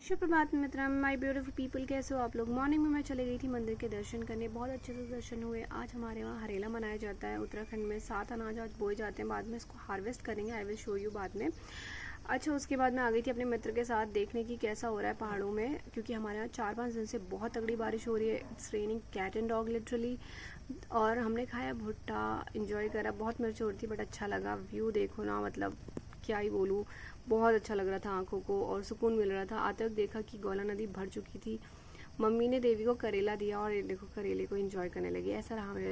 सुप्रभात मित्रा, my beautiful people, कैसे हो आप लोग। मॉर्निंग में मैं चली गई थी मंदिर के दर्शन करने, बहुत अच्छे से दर्शन हुए। आज हमारे वहाँ हरेला मनाया जाता है उत्तराखंड में। 7 अनाज आज बोए जाते हैं, बाद में इसको हार्वेस्ट करेंगे। आई विल शो यू बाद में। अच्छा, उसके बाद मैं आ गई थी अपने मित्र के साथ देखने की कैसा हो रहा है पहाड़ों में, क्योंकि हमारे यहाँ 4-5 दिन से बहुत तगड़ी बारिश हो रही है। It's raining cat and dog literally. और हमने खाया भुट्टा, इंजॉय करा। बहुत मिर्च हो रही थी बट अच्छा लगा। व्यू देखो ना, मतलब क्या ही बोलूँ, बहुत अच्छा लग रहा था आंखों को और सुकून मिल रहा था। आते वक्त देखा कि गौला नदी भर चुकी थी। मम्मी ने देवी को करेला दिया और ये देखो करेले को एंजॉय करने लगी। ऐसा रहा मेरे